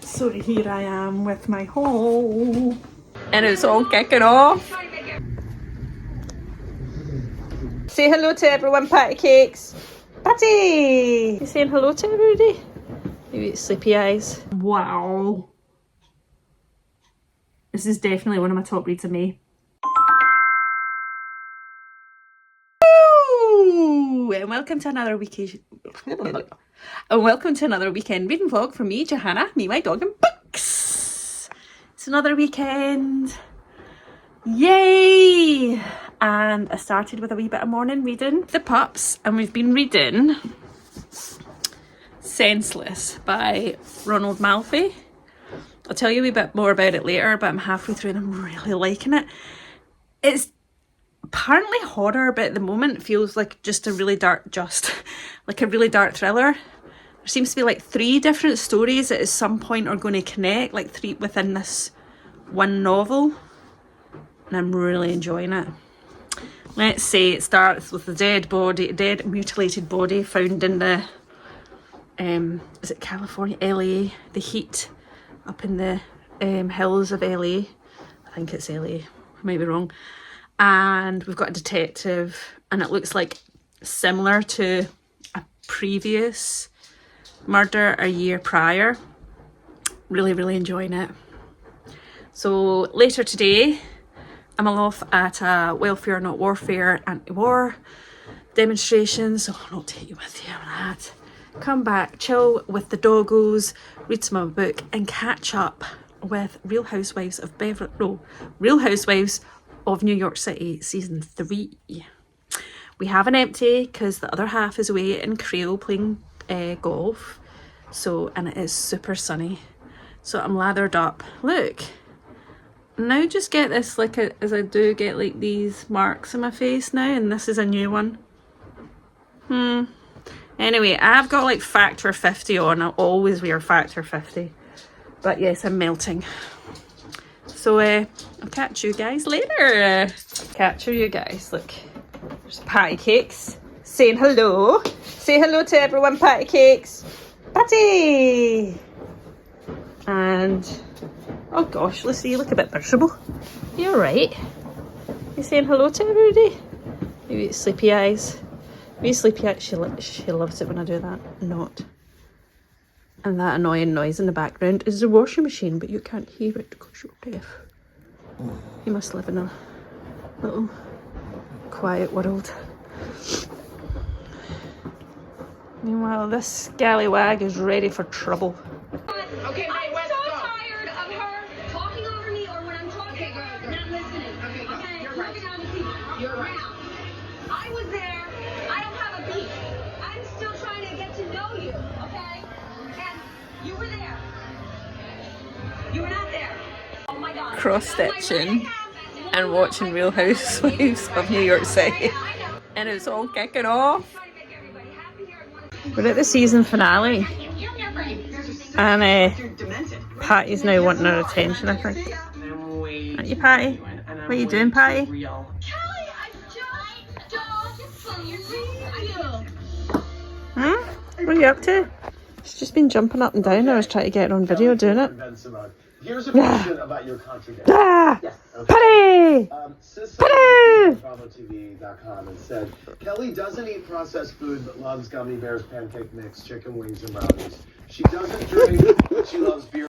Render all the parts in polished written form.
So here I am with my haul. And it's all kicking off. Say hello to everyone, Patty Cakes. Patty! You saying hello to everybody? Maybe it's sleepy eyes. Wow. This is definitely one of my top reads of May. Woo! And welcome to another weekend. And welcome to another weekend reading vlog from me, Johanna, me, my dog, and books. It's another weekend. Yay! And I started with a wee bit of morning reading the pups, and we've been reading Senseless by Ronald Malfi. I'll tell you a wee bit more about it later, but I'm halfway through and I'm really liking it. It's apparently horror, but at the moment it feels like just a really dark, like a really dark thriller. There seems to be like 3 different stories that at some point are going to connect, like 3 within this one novel. And I'm really enjoying it. Let's say it starts with a dead mutilated body found in the, is it California, LA, the heat up in the hills of LA. I think it's LA, I might be wrong. And we've got a detective, and it looks like similar to a previous murder a year prior. Really, really enjoying it. So later today, I'm off at a welfare, not warfare, anti-war demonstration, so I'll not take you with you on that. Come back, chill with the doggos, read some of my book, and catch up with Real Housewives of New York City season 3. We have an empty because the other half is away in Greer playing golf. So, and it is super sunny. So I'm lathered up. Look. Now just get this like as I do get like these marks on my face now, and this is a new one. Anyway, I've got like factor 50 on. I always wear factor 50. But yes, I'm melting. So I'll catch you guys later. Catch you guys. Look, there's Patty Cakes saying hello. Say hello to everyone, Patty Cakes. Patty! And oh gosh, Lucy, you look a bit miserable. You alright? You saying hello to everybody? Maybe it's sleepy eyes. Maybe sleepy eyes, she loves it when I do that. Not. And that annoying noise in the background is the washing machine, but you can't hear it because you're deaf. You must live in a little quiet world. Meanwhile, this scallywag is ready for trouble. Okay, I'm so tired of her talking over me, or when I'm talking, not listening. Okay, you're right. You're right. I was there. I don't have a beat. I'm still trying to get to know you, okay? And you were there. You were not there. Oh my God. Cross-stitching and watching Real Housewives of New York City. And it's all kicking off. We're at the season finale. And Patty's now wanting her attention, I think. Aren't you, Patty? What are you doing, Patty? Kelly, I just don't believe you. What are you up to? She's just been jumping up and down. I was trying to get her on video doing it. Here's a question about your contradiction. Yes. Okay. Patty! Patty! BravoTV.com and said, Kelly doesn't eat processed food but loves gummy bears, pancake mix, chicken wings, and brownies. She doesn't drink, but she loves beer.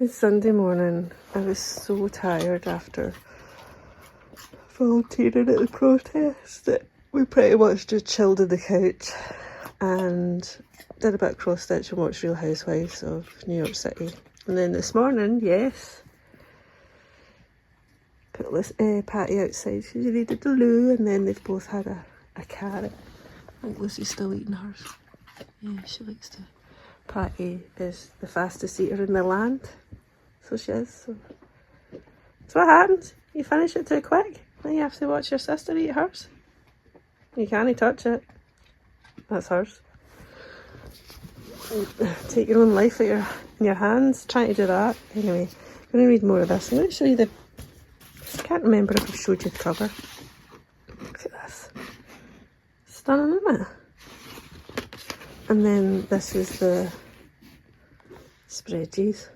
It's Sunday morning. I was so tired after volunteering at the protest that we pretty much just chilled on the couch and did a bit of cross stitch and watched Real Housewives of New York City. And then this morning, yes, put Patty outside. She needed the loo, and then they've both had a carrot. I think Lucy's still eating hers. Yeah, she likes to. Patty is the fastest eater in the land, so she is. So what happens? You finish it too quick, then you have to watch your sister eat hers. You can't touch it. That's hers. Take your own life in your hands, trying to do that. Anyway, I'm going to read more of this. I'm going to show you I can't remember if I showed you the cover. Look at this. Stunning, isn't it? And then this is the spreadsheets.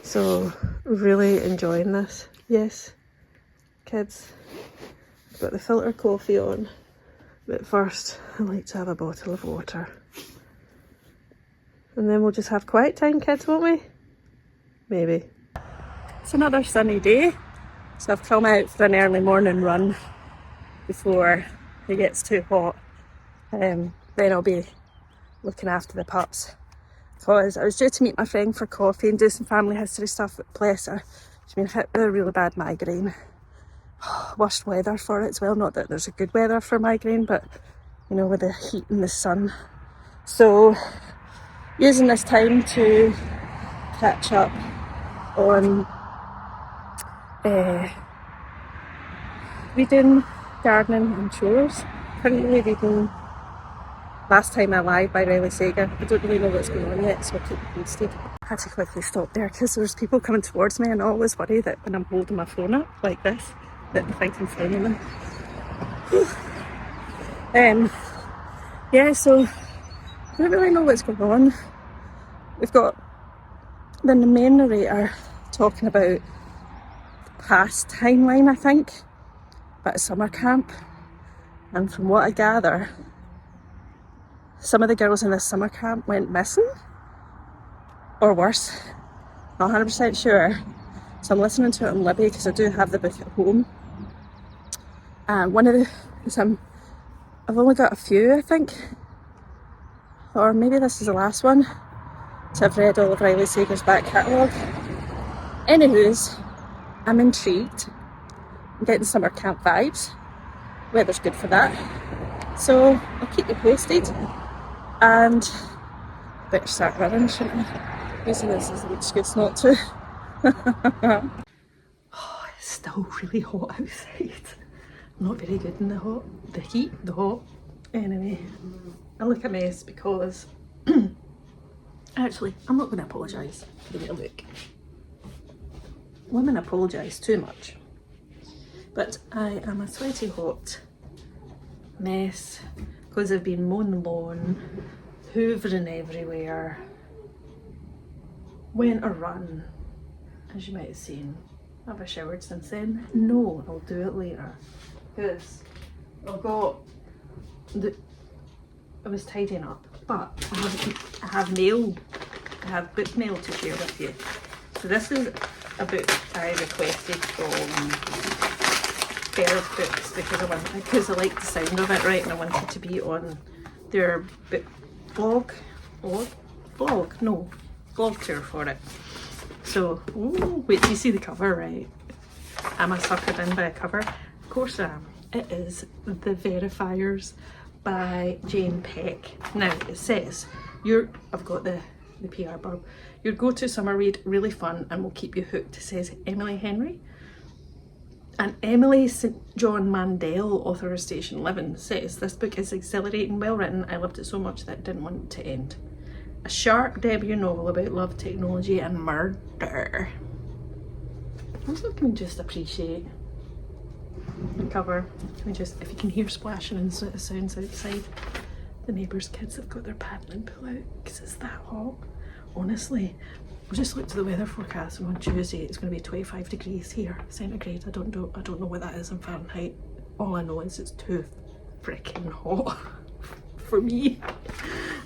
So really enjoying this. Yes, kids, I've got the filter coffee on, but first I like to have a bottle of water. And then we'll just have quiet time, kids, won't we? Maybe. It's another sunny day, so I've come out for an early morning run before it gets too hot. Then I'll be looking after the pups, because I was due to meet my friend for coffee and do some family history stuff, but bless her, she's been hit with a really bad migraine. Worst weather for it as well, not that there's a good weather for migraine, but you know, with the heat and the sun. So using this time to catch up on reading, gardening and chores. Currently reading Last Time Alive by Riley Sager. I don't really know what's going on yet, so I'll keep you posted. I had to quickly stop there because there's people coming towards me, and I always worry that when I'm holding my phone up like this, that they think I'm filming them. Yeah, so I don't really know what's going on. We've got then the main narrator talking about the past timeline, I think, about a summer camp. And from what I gather, some of the girls in this summer camp went missing, or worse, not 100% sure. So I'm listening to it on Libby because I do have the book at home. And one of the, I've only got a few, I think, or maybe this is the last one. So I've read all of Riley Sager's back catalogue. Anywho's, I'm intrigued. I'm getting summer camp vibes. Weather's good for that. So I'll keep you posted. And I better start running, shouldn't I? Using this as an excuse not to. Oh, it's still really hot outside. I'm not very good in the hot. The heat, the hot. Anyway, I look a mess because actually, I'm not going to apologise for the way I look. Women apologise too much. But I am a sweaty hot mess because I've been mowing the lawn, hoovering everywhere, went a run, as you might have seen. Have I showered since then? No, I'll do it later. Because I was tidying up, but I have mail. I have Bookmail to share with you. So this is a book I requested from Bear's Books because I like the sound of it, right? And I wanted to be on their blog tour for it. So, ooh, wait till you see the cover, right? Am I suckered in by a cover? Of course I am. It is The Verifiers by Jane Pek. Now it says, I've got the PR blurb. Your go-to summer read, really fun and will keep you hooked, says Emily Henry. And Emily St. John Mandel, author of Station 11, says, this book is exhilarating, well written. I loved it so much that I didn't want it to end. A sharp debut novel about love, technology and murder. Also, can we just appreciate the cover? Can we just, if you can hear splashing and sounds outside, the neighbours' kids have got their paddling pool out because it's that hot. Honestly, we just looked at the weather forecast and on Tuesday it's going to be 25 degrees here, centigrade. I don't know what that is in Fahrenheit. All I know is it's too freaking hot for me.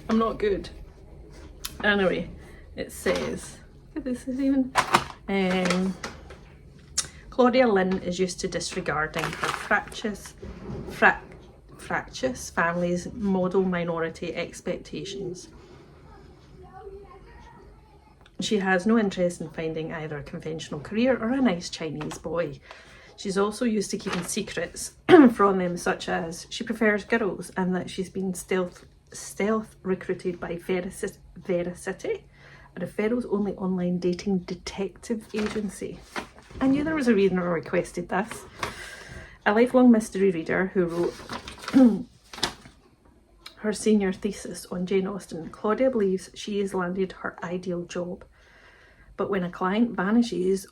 I'm not good. Anyway, it says, look at this, is even Claudia Lynn is used to disregarding her fractious family's model minority expectations. She has no interest in finding either a conventional career or a nice Chinese boy. She's also used to keeping secrets from them, such as she prefers girls and that she's been stealth recruited by Vericity, a referrals only online dating detective agency. I knew there was a reason I requested this. A lifelong mystery reader who wrote her senior thesis on Jane Austen, Claudia believes she has landed her ideal job. But when a client vanishes,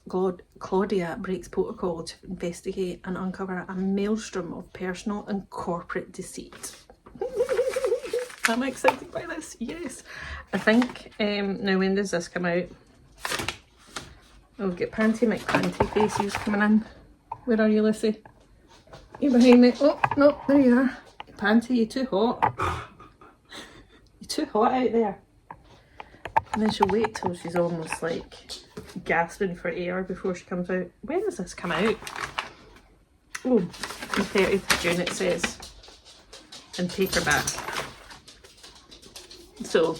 Claudia breaks protocol to investigate and uncover a maelstrom of personal and corporate deceit. I'm excited by this, yes. I think, now when does this come out? Oh, we've got Panty McPanty faces coming in. Where are you, Lucy? You behind me? Oh, no, there you are. Panty, you're too hot. You're too hot out there. And then she'll wait till she's almost like gasping for air before she comes out. When does this come out? Oh, the 30th of June it says. In paperback. So,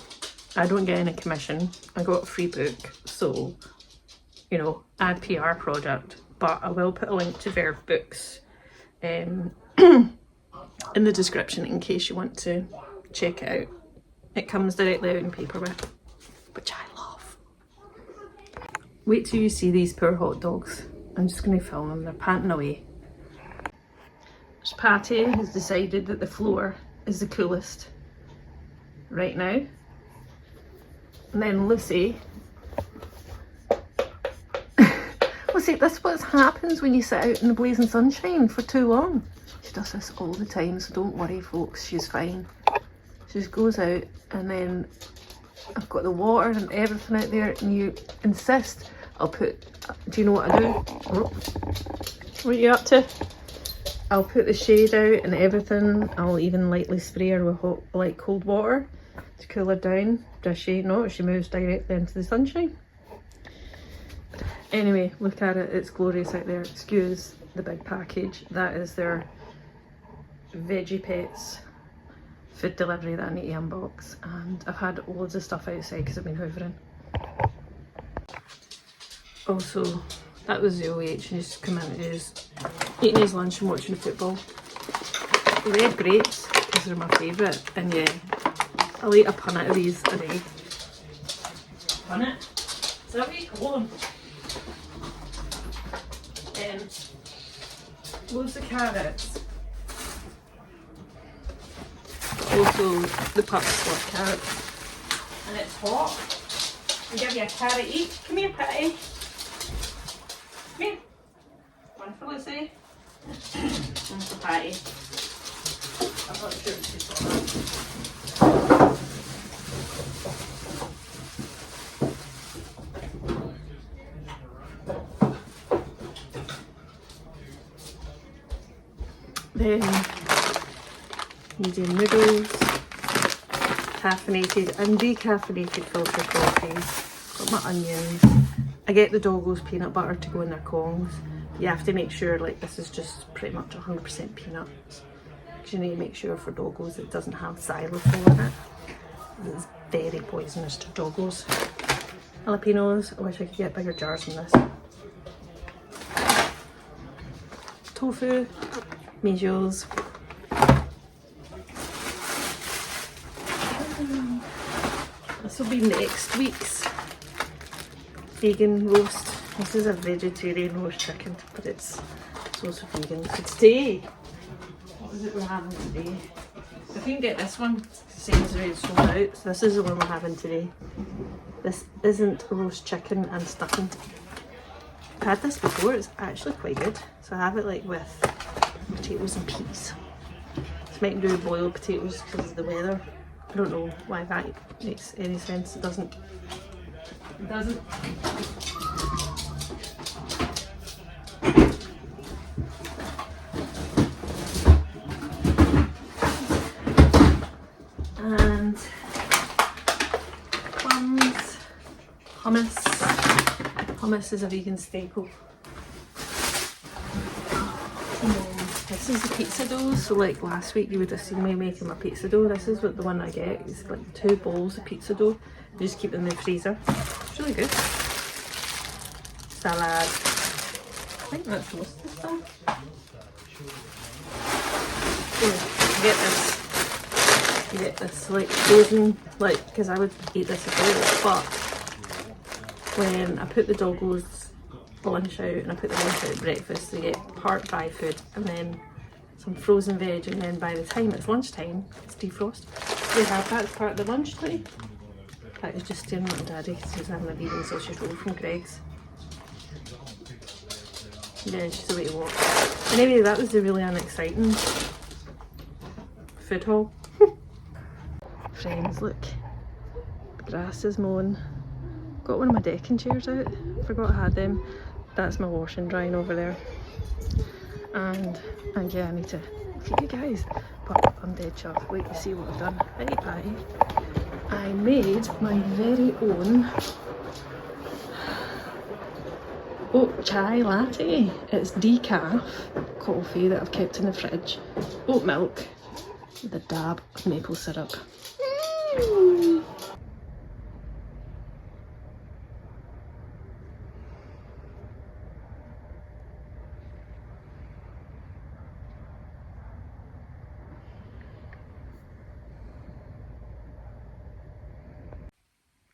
I don't get any commission. I got a free book. So, you know, ad PR product. But I will put a link to Verve Books in the description in case you want to check it out. It comes directly out in paperback, which I love. Wait till you see these poor hot dogs. I'm just going to film them, they're panting away. Patty has decided that the floor is the coolest right now. And then Lucy, Lucy, this is what happens when you sit out in the blazing sunshine for too long. She does this all the time, so don't worry folks, she's fine. She just goes out and then I've got the water and everything out there and you insist I'll put, do you know what I do? Oh. What are you up to? I'll put the shade out and everything. I'll even lightly spray her with hot, like cold water to cool her down. Does she? No, she moves directly into the sunshine. Anyway, look at it, it's glorious out there. Excuse the big package. That is their Veggie Pets food delivery that I need to unbox. And I've had loads of stuff outside because I've been hoovering. Also, that was the OH and he's come in and he's eating his lunch and watching the football. Red grapes, because they're my favourite, and yeah, I'll eat a punnet of these a day. Punnet? Is that what you call them? Loads of carrots. Also, the pups love carrots. And it's hot. I'll give you a carrot each. Come here, Patty. Come here. One for Lucy. One for Patty. I'm not sure if she's got that. Then medium noodles, caffeinated and decaffeinated filter coffee. Got my onions. I get the doggos peanut butter to go in their kongs. You have to make sure like this is just pretty much 100% peanuts. Because you need to make sure for doggos it doesn't have xylitol in it. It's very poisonous to doggos. Jalapenos, I wish I could get bigger jars than this. Tofu, measles. This will be next week's vegan roast. This is a vegetarian roast chicken, but it's also vegan. So today, what is it we're having today? I can get this one, same as already sold out. So this is the one we're having today. This isn't roast chicken and stuffing. I've had this before, it's actually quite good. So I have it like with potatoes and peas. This might do boiled potatoes because of the weather. I don't know why that makes any sense. It doesn't. It doesn't. And plums, hummus. Hummus is a vegan staple. This is the pizza dough, so like last week you would have seen me making my pizza dough. This is what the one I get. It's like 2 bowls of pizza dough. You just keep it in the freezer. It's really good. Salad. I think that's most of the stuff. Yeah, you get this like frozen, like, because I would eat this as well, but when I put the doggos lunch out and I put the lunch out at breakfast, they get part dry food and then some frozen veg, and then by the time it's lunchtime it's defrost. They have that as part of the lunch today. That is just staring at my daddy because he's having a vegan sausage roll from Greg's. Yeah, she's away to walk. Anyway, that was the really unexciting food haul. friends, look. The grass is mown. Got one of my decking chairs out. Forgot I had them. That's my washing drying over there. And yeah, I need to feed you guys. But I'm dead chuffed. Wait to see what I've done. I made my very own oat chai latte. It's decaf coffee that I've kept in the fridge. Oat milk with a dab of maple syrup.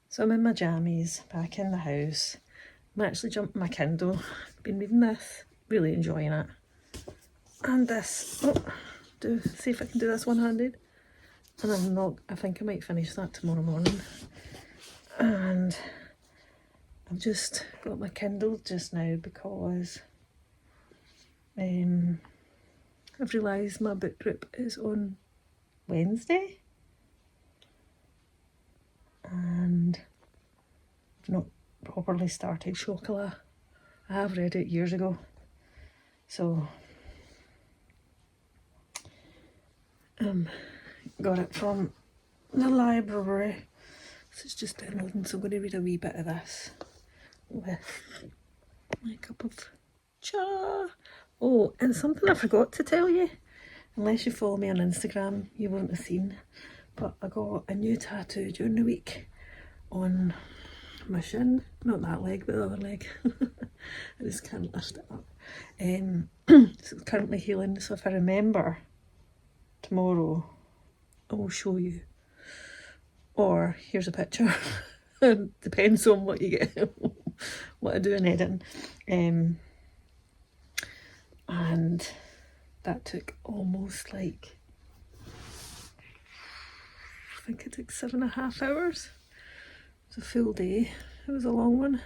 So I'm in my jammies, back in the house. I'm actually jumping my Kindle. Been reading this, really enjoying it. And this, see if I can do this one-handed. And I'm not, I think I might finish that tomorrow morning. And I've just got my Kindle just now because I've realised my book group is on Wednesday. And I've not properly started Chocolat. I have read it years ago, so got it from the library, so it's just downloading. So I'm going to read a wee bit of this with my cup of cha. Oh, and something I forgot to tell you, unless you follow me on Instagram you won't have seen, but I got a new tattoo during the week on my shin, not that leg but the other leg. I just can't lift it up. So it's currently healing, so if I remember tomorrow I will show you, or here's a picture. Depends on what you get, what I do in editing. And that took almost like, I think it took 7.5 hours. It was a full day. It was a long one,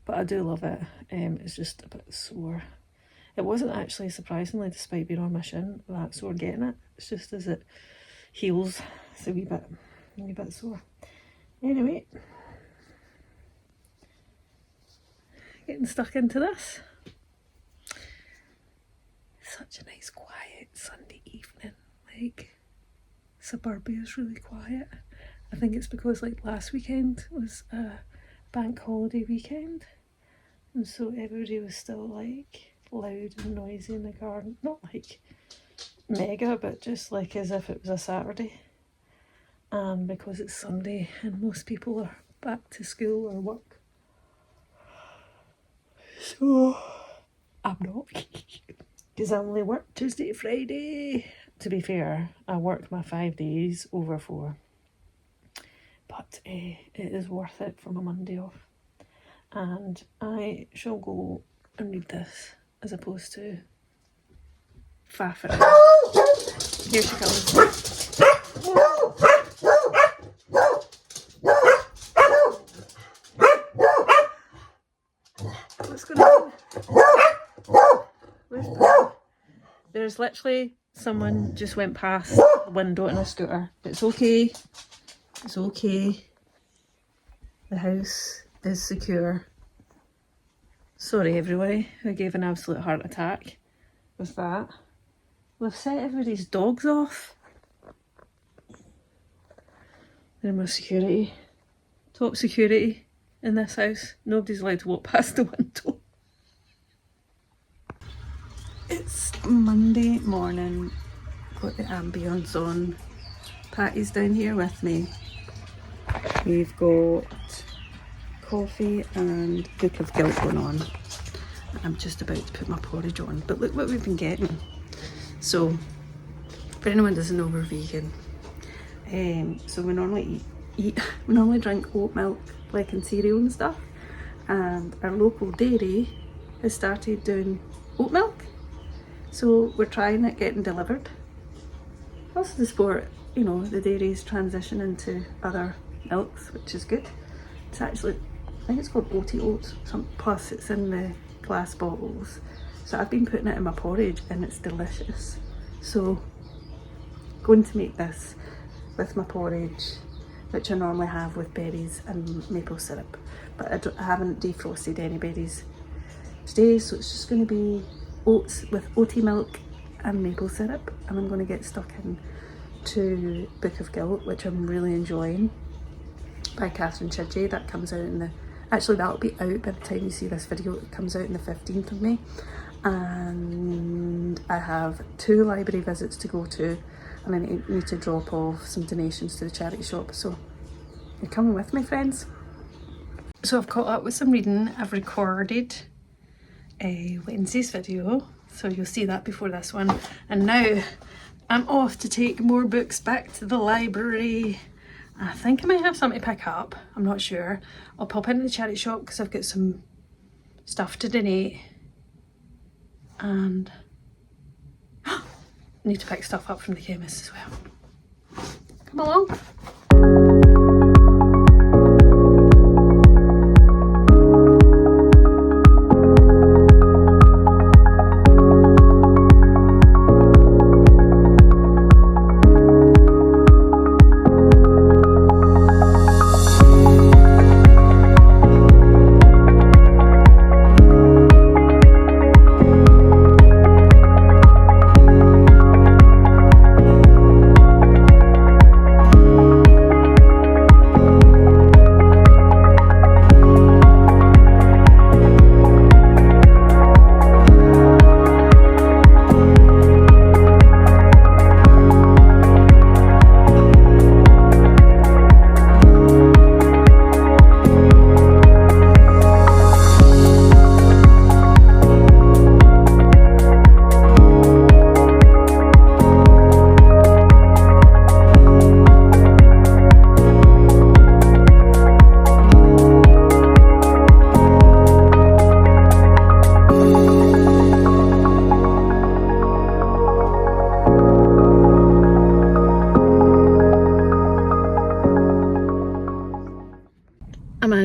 but I do love it. It's just a bit sore. It wasn't actually, surprisingly, despite being on my shin, that sore getting it. It's just as it heals, it's a wee bit sore. Anyway, getting stuck into this. Such a nice quiet Sunday evening. Like, suburbia is really quiet. I think it's because like last weekend was a bank holiday weekend, and so everybody was still like loud and noisy in the garden. Not like mega, but just like as if it was a Saturday. And because it's Sunday and most people are back to school or work, so I'm not, because I only work Tuesday to Friday. To be fair, I work my 5 days over 4. But it is worth it for my Monday off. And I shall go and read this as opposed to faff it out. Here she comes. What's going on? Where's Peele? There's literally someone just went past the window in a scooter. It's okay. It's okay. The house is secure. Sorry everybody who gave an absolute heart attack with that. We've set everybody's dogs off. They're my security. Top security in this house. Nobody's allowed to walk past the window. It's Monday morning. Got the ambience on. Patty's down here with me. We've got coffee and Book of Guilt going on. I'm just about to put my porridge on, but look what we've been getting. So, for anyone who doesn't know, we're vegan. So we normally we normally drink oat milk, like in cereal and stuff. And our local dairy has started doing oat milk. So we're trying it getting delivered. Also the sport, you know, the dairy's transitioning to other milks, which is good. It's actually, I think it's called Oaty Oats, plus it's in the glass bottles. So I've been putting it in my porridge and it's delicious. So going to make this with my porridge, which I normally have with berries and maple syrup, but I haven't defrosted any berries today, so it's just going to be oats with oaty milk and maple syrup, and I'm going to get stuck in to Book of Guilt, which I'm really enjoying, by Catherine Chidgey. That comes out in the, actually that'll be out by the time you see this video. It comes out on the 15th of May, and I have 2 library visits to go to, and I need to drop off some donations to the charity shop, so you're coming with me, friends. So I've caught up with some reading. I've recorded a Wednesday's video, so you'll see that before this one, and now I'm off to take more books back to the library. I think I might have something to pick up, I'm not sure. I'll pop into the charity shop because I've got some stuff to donate, and I need to pick stuff up from the chemist as well. Come along.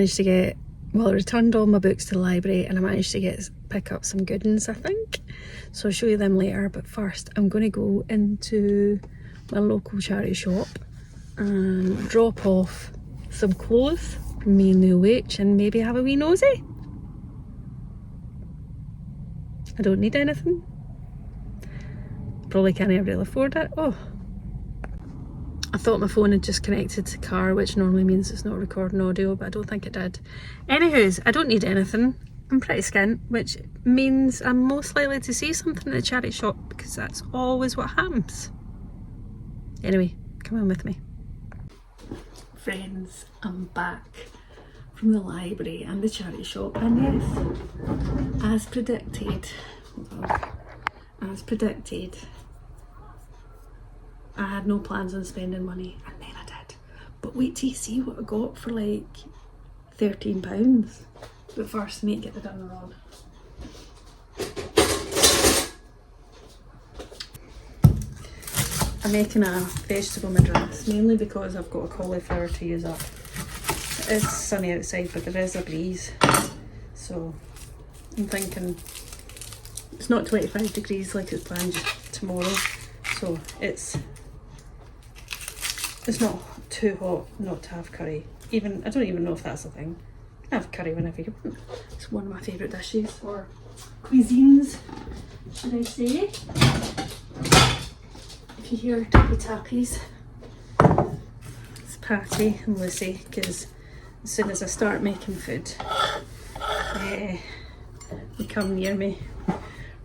To get, well, I returned all my books to the library, and I managed to pick up some good ones, I think, so I'll show you them later. But first I'm going to go into my local charity shop and drop off some clothes from me and the OH, and maybe have a wee nosy. I don't need anything, probably can't really afford it. Oh, I thought my phone had just connected to car, which normally means it's not recording audio, but I don't think it did. Anywho's, I don't need anything. I'm pretty skint, which means I'm most likely to see something at the charity shop, because that's always what happens. Anyway, come on with me. Friends, I'm back from the library and the charity shop, and yes, as predicted, I had no plans on spending money, and then I did. But wait till you see what I got for like £13. But first, I need to get the dinner on. I'm making a vegetable madras, mainly because I've got a cauliflower to use up. It is sunny outside, but there is a breeze. So I'm thinking it's not 25 degrees like it's planned tomorrow. So it's not too hot not to have curry. Even, I don't even know if that's a thing. You can have curry whenever you want. It's one of my favourite dishes, or cuisines, should I say. If you hear tappy tappies, it's Patty and Lucy, because as soon as I start making food, they come near me.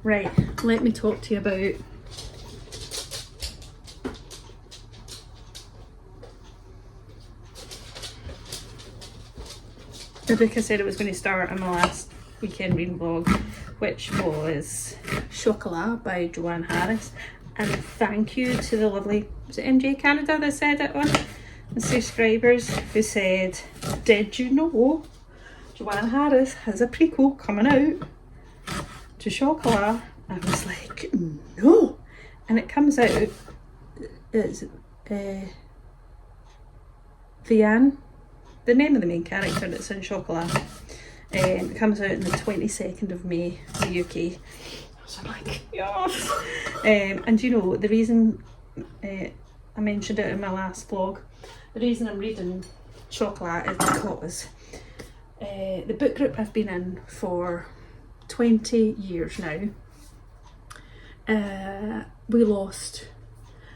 Right, let me talk to you about the book I said it was going to start on my last weekend reading vlog, which was Chocolat by Joanne Harris. And thank you to the lovely, was it MJ Canada that said it on the subscribers, who said, did you know Joanne Harris has a prequel coming out to Chocolat? I was like, no. And it comes out, it's Vianne, the name of the main character that's in Chocolat. It comes out on the 22nd of May in the UK. So I'm like, yes. And you know, the reason I mentioned it in my last vlog. The reason I'm reading Chocolat is because the book group I've been in for 20 years now. We lost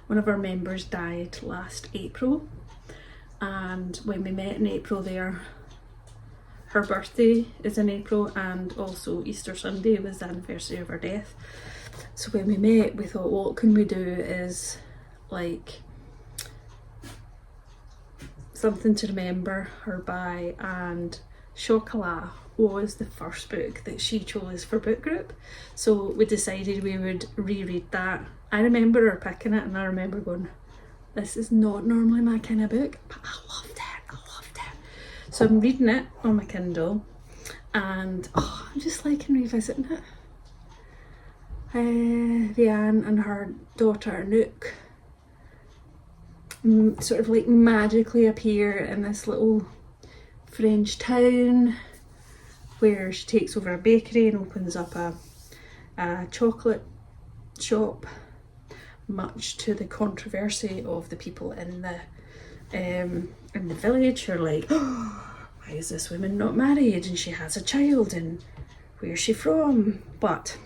one of our members, died last April, and when we met in April there, her birthday is in April and also Easter Sunday was the anniversary of her death. So when we met, we thought, what can we do is like something to remember her by, and Chocolat was the first book that she chose for book group, so we decided we would reread that. I remember her picking it and I remember going, this is not normally my kind of book, but I loved it. So I'm reading it on my Kindle and I'm just liking revisiting it. Vianne and her daughter Nook sort of like magically appear in this little French town where she takes over a bakery and opens up a chocolate shop, much to the controversy of the people in the village who are like, oh, why is this woman not married and she has a child and where's she from? But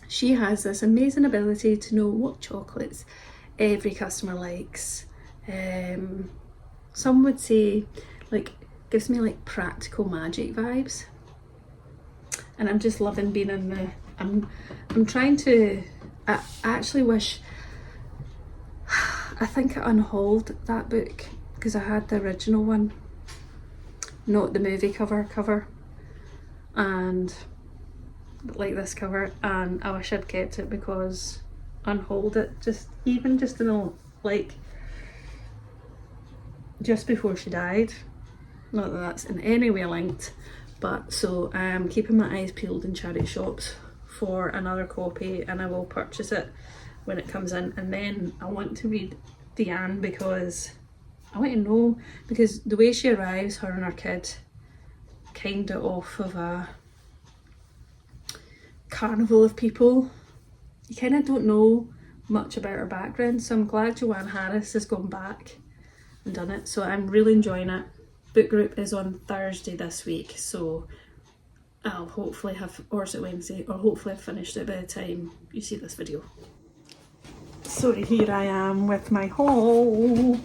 she has this amazing ability to know what chocolates every customer likes. Some would say like gives me like practical magic vibes, and I'm just loving being in the I'm trying to I actually wish I think I unhauled that book because I had the original one, not the movie cover, and like this cover, and I wish I'd kept it because unhauled it just in a like just before she died. Not that that's in any way linked, but so I'm keeping my eyes peeled in charity shops for another copy, and I will purchase it when it comes in. And then I want to read Vianne because I want to know, because the way she arrives, her and her kid, kind of off of a carnival of people, you kind of don't know much about her background, so I'm glad Joanne Harris has gone back and done it, so I'm really enjoying it. Book group is on Thursday this week, so I'll hopefully have, or is it Wednesday, or hopefully I've finished it by the time you see this video. So here I am with my haul.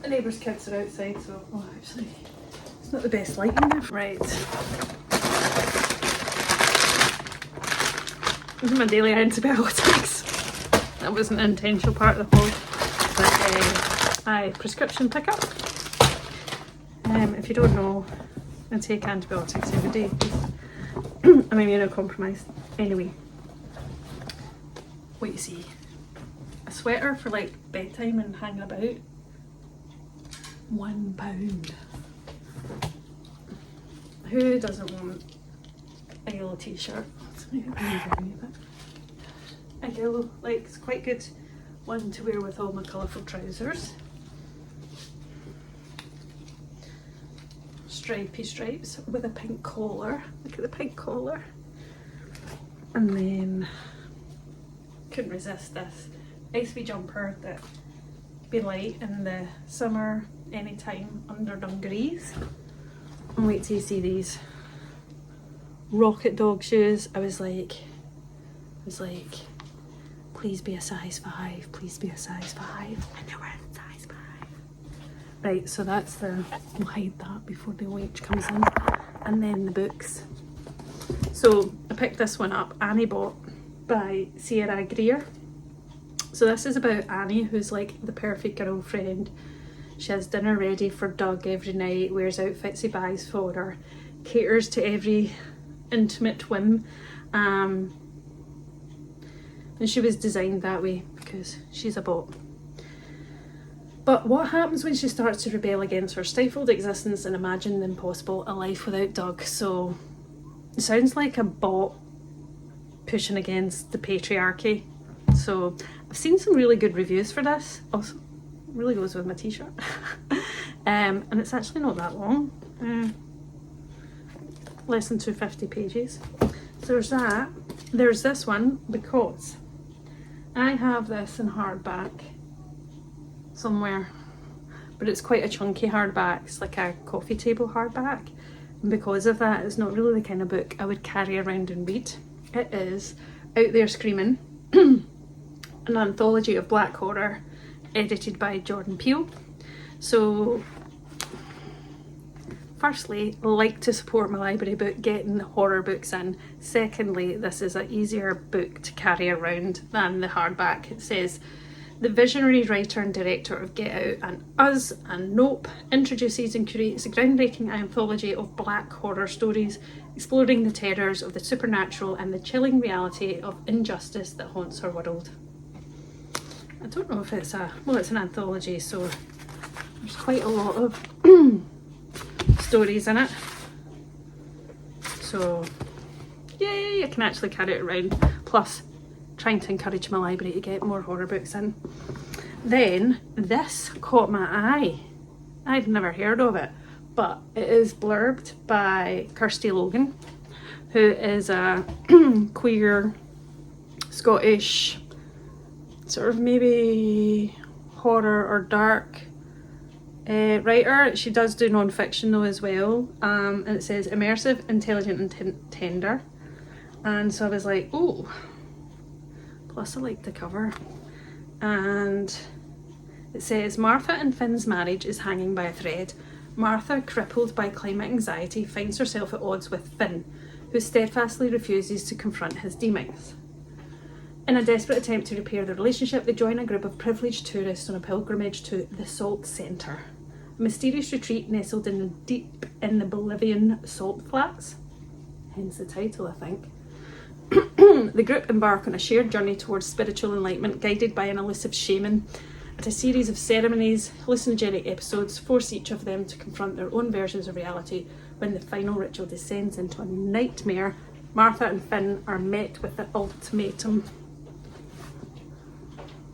The neighbour's kids are outside, so actually it's not the best lighting there. Right. These are my daily antibiotics. That wasn't an intentional part of the haul, but I prescription pickup. If you don't know, I take antibiotics every day. I'm immunocompromised. Anyway, what you see? A sweater for like bedtime and hanging about. £1. Who doesn't want a yellow t-shirt? A yellow, like, it's quite good one to wear with all my colourful trousers. Stripy stripes with a pink collar. Look at the pink collar. And then couldn't resist this nice wee jumper that be light in the summer anytime under dungarees. And wait till you see these rocket dog shoes. I was like, please be a size 5, please be a size 5, and they were in size 5. Right, so that's the, we'll hide that before the witch comes in. And then the books. So I picked this one up, Annie bought, by Sierra Greer. So this is about Annie, who's like the perfect girlfriend. She has dinner ready for Doug every night, wears outfits he buys for her, caters to every intimate whim. And she was designed that way because she's a bot. But what happens when she starts to rebel against her stifled existence and imagine the impossible, a life without Doug? So it sounds like a bot pushing against the patriarchy. So I've seen some really good reviews for this. Also, really goes with my t-shirt. And it's actually not that long. Less than 250 pages. So there's that. there's this one because I have this in hardback somewhere, but it's quite a chunky hardback. It's like a coffee table hardback, and because of that it's not really the kind of book I would carry around and read. It is Out There Screaming, an anthology of black horror edited by Peele. So firstly, like to support my library book getting horror books in. Secondly, this is an easier book to carry around than the hardback. It says, the visionary writer and director of Get Out and Us and Nope introduces and curates a groundbreaking anthology of black horror stories exploring the terrors of the supernatural and the chilling reality of injustice that haunts our world. I don't know if it's it's an anthology, so there's quite a lot of stories in it. So yay, I can actually carry it around. Plus, trying to encourage my library to get more horror books in. Then this caught my eye. I've never heard of it, but it is blurbed by Kirsty Logan, who is a queer Scottish sort of maybe horror or dark writer. She does do non-fiction though as well, and it says immersive, intelligent and tender. And so I was like, oh, plus I like the cover. And it says, Martha and Finn's marriage is hanging by a thread. Martha, crippled by climate anxiety, finds herself at odds with Finn, who steadfastly refuses to confront his demons. In a desperate attempt to repair their relationship, they join a group of privileged tourists on a pilgrimage to the Salt Centre, a mysterious retreat nestled deep in the Bolivian salt flats, hence the title, I think. The group embark on a shared journey towards spiritual enlightenment, guided by an elusive shaman. At a series of ceremonies, hallucinogenic episodes force each of them to confront their own versions of reality. When the final ritual descends into a nightmare, Martha and Finn are met with the ultimatum.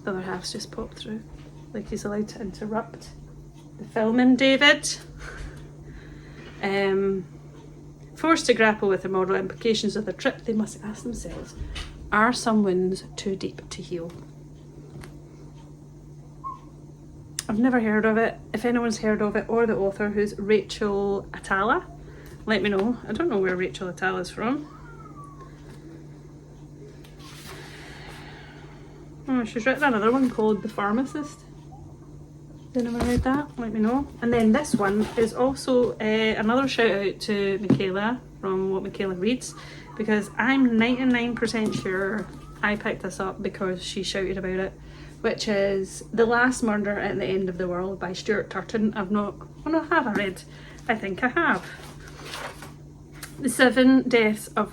The other half's just popped through, like he's allowed to interrupt the filming, David. Forced to grapple with the moral implications of the trip, they must ask themselves, are some wounds too deep to heal? I've never heard of it. If anyone's heard of it, or the author, who's Rachelle Atalla, let me know. I don't know where Rachelle Atalla is from. Oh, she's written another one called The Pharmacist. Has anyone read that? Let me know. And then this one is also another shout out to Michaela from What Michaela Reads, because I'm 99% sure I picked this up because she shouted about it, which is The Last Murder at the End of the World by Stuart Turton. Have I read? I think I have. The 7 Deaths of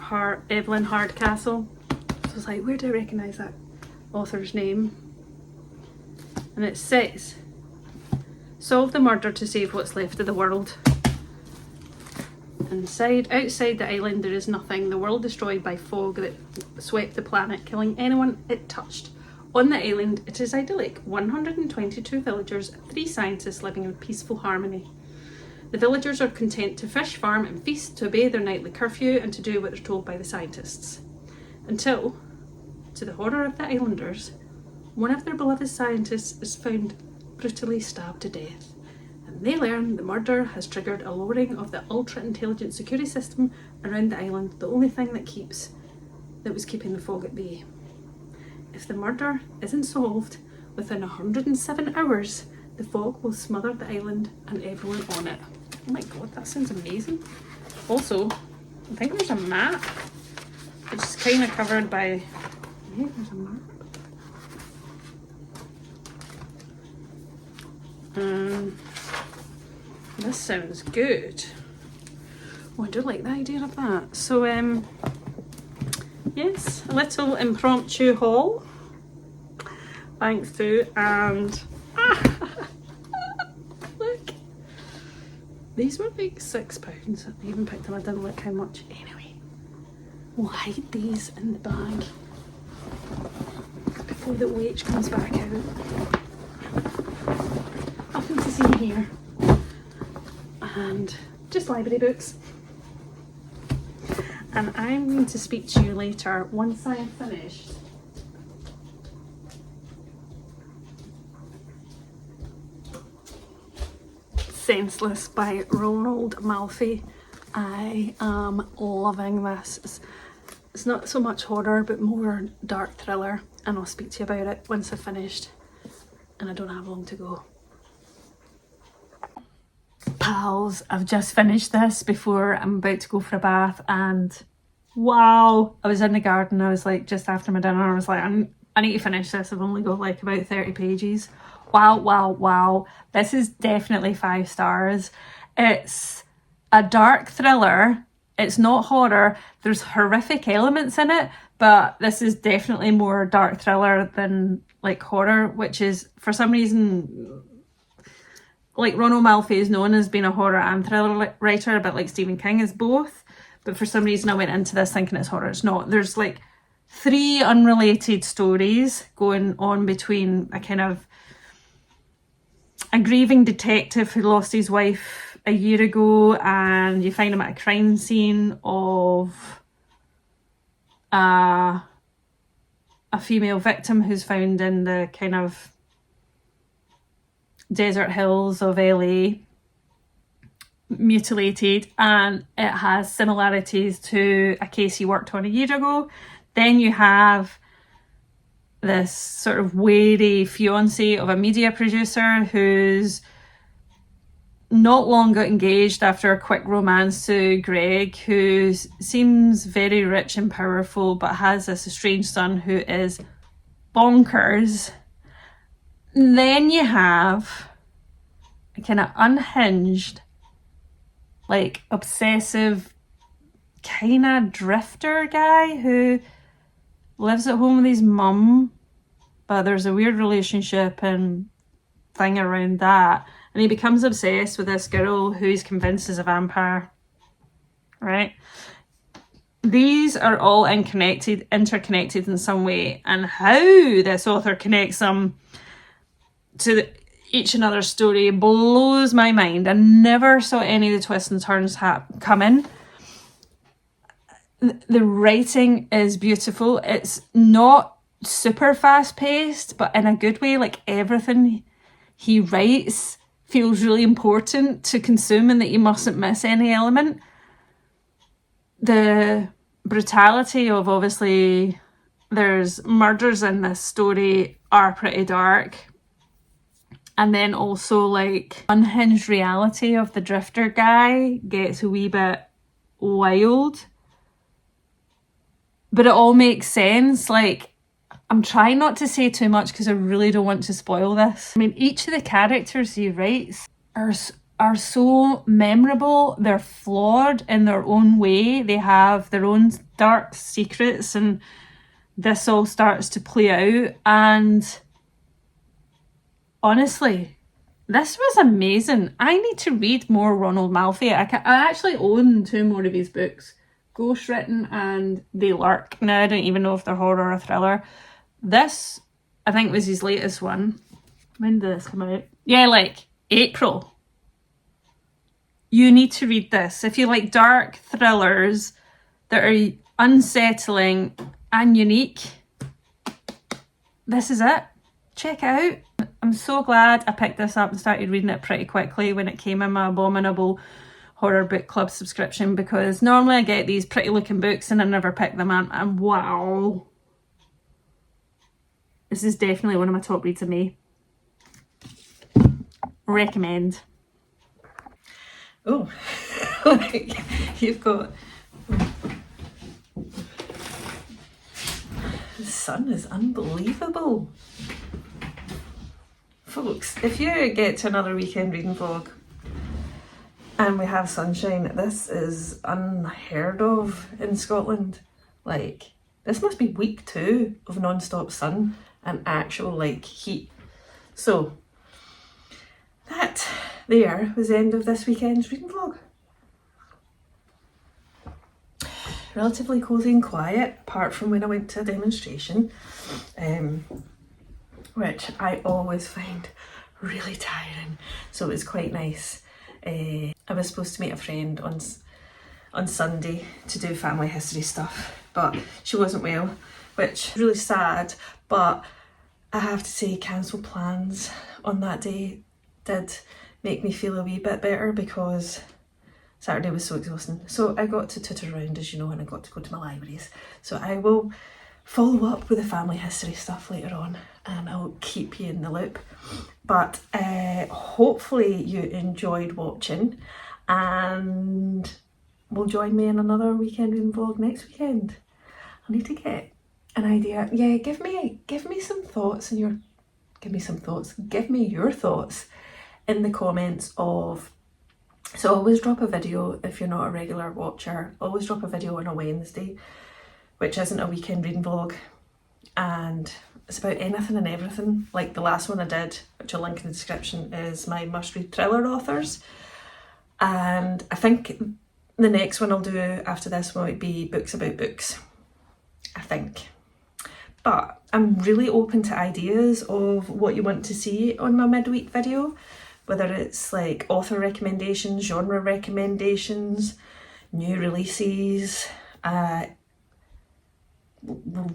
Evelyn Hardcastle. So I was like, where do I recognise that author's name? And it says, solve the murder to save what's left of the world. Outside the island there is nothing. The world destroyed by fog that swept the planet, killing anyone it touched. On the island it is idyllic. 122 villagers, 3 scientists living in peaceful harmony. The villagers are content to fish, farm and feast, to obey their nightly curfew and to do what they're told by the scientists. Until, to the horror of the islanders, one of their beloved scientists is found brutally stabbed to death, and they learn the murder has triggered a lowering of the ultra-intelligent security system around the island, the only thing that was keeping the fog at bay. If the murder isn't solved within 107 hours, the fog will smother the island and everyone on it. Oh my god, that sounds amazing. Also, I think there's a map. It's kind of covered by... Yeah, there's a map. This sounds good. Oh, I do like the idea of that. So, yes, a little impromptu haul. Thanks to, and look, these were like £6. I even picked them. I didn't look how much. Anyway, we'll hide these in the bag before the wage comes back out. Nothing to see here. And just library books. and I'm going to speak to you later once I am finished. Senseless by Ronald Malfi. I am loving this. It's not so much horror but more dark thriller, and I'll speak to you about it once I've finished and I don't have long to go. Pals, I've just finished this before I'm about to go for a bath, and wow, I was in the garden, I was like just after my dinner, I was like I need to finish this. I've only got like about 30 pages. Wow. This is definitely 5 stars. It's a dark thriller. It's not horror. There's horrific elements in it, but this is definitely more dark thriller than like horror, which is for some reason, like Ronald Malfi is known as being a horror and thriller writer, a bit like Stephen King is both. But for some reason I went into this thinking it's horror. It's not. There's like 3 unrelated stories going on between a grieving detective who lost his wife a year ago, and you find him at a crime scene of a female victim who's found in the kind of desert hills of LA, mutilated, and it has similarities to a case he worked on a year ago. Then you have this sort of wary fiance of a media producer who's not long got engaged after a quick romance to Greg, who seems very rich and powerful but has this estranged son who is bonkers. Then you have a kind of unhinged, like obsessive kind of drifter guy who lives at home with his mum, but there's a weird relationship and thing around that, and he becomes obsessed with this girl who he's convinced is a vampire, right? These are all interconnected in some way, and how this author connects them to each another's story blows my mind. I never saw any of the twists and turns come in. The writing is beautiful. It's not super fast paced, but in a good way. Like everything he writes feels really important to consume and that you mustn't miss any element. The brutality of, obviously there's murders in this story, are pretty dark. And then also like unhinged reality of the drifter guy gets a wee bit wild. But it all makes sense. Like, I'm trying not to say too much because I really don't want to spoil this. I mean, each of the characters he writes are so memorable. They're flawed in their own way. They have their own dark secrets, and this all starts to play out. And honestly, this was amazing. I need to read more Ronald Malfi. I actually own 2 more of his books, Ghostwritten and They Lurk. Now, I don't even know if they're horror or thriller. This, I think, was his latest one. When did this come out? Yeah, like April. You need to read this. If you like dark thrillers that are unsettling and unique, this is it. Check it out. I'm so glad I picked this up and started reading it pretty quickly when it came in my abominable horror book club subscription, because normally I get these pretty looking books and I never pick them up, and wow, this is definitely one of my top reads of May. Recommend. Oh, like you've got, the sun is unbelievable. Folks, if you get to another weekend reading vlog and we have sunshine, this is unheard of in Scotland. Like, this must be week 2 of non-stop sun and actual like heat. So that there was the end of this weekend's reading vlog. Relatively cosy and quiet, apart from when I went to a demonstration, which I always find really tiring, so it was quite nice. I was supposed to meet a friend on Sunday to do family history stuff, but she wasn't well, which is really sad. But I have to say, cancelled plans on that day did make me feel a wee bit better, because Saturday was so exhausting. So I got to tutor around, as you know, and I got to go to my libraries. So I will follow up with the family history stuff later on, and I'll keep you in the loop. But hopefully you enjoyed watching, and will join me in another weekend reading vlog next weekend. I need to get an idea. Yeah, give me some thoughts, and give me your thoughts in the comments of. So always drop a video if you're not a regular watcher. Always drop a video on a Wednesday, which isn't a weekend reading vlog, and it's about anything and everything. Like the last one I did, which I'll link in the description, is my must-read thriller authors, and I think the next one I'll do after this might be books about books, I think. But I'm really open to ideas of what you want to see on my midweek video, whether it's like author recommendations, genre recommendations, new releases,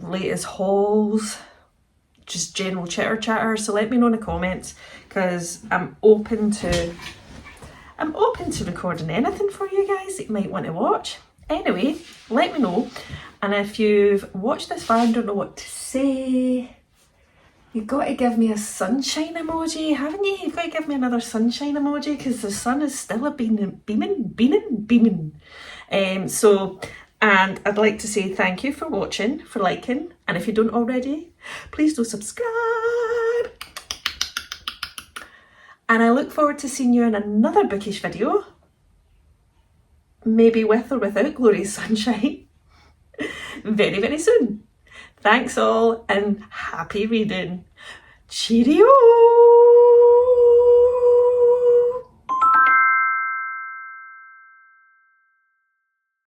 latest hauls, just general chitter chatter. So let me know in the comments, because I'm open to recording anything for you guys that you might want to watch. Anyway, let me know. And if you've watched this far and don't know what to say, you've got to give me a sunshine emoji, haven't you? You've got to give me another sunshine emoji, because the sun is still a beaming. And I'd like to say thank you for watching, for liking, and if you don't already, please do subscribe. And I look forward to seeing you in another bookish video, maybe with or without glorious sunshine, very, very soon. Thanks all, and happy reading. Cheerio!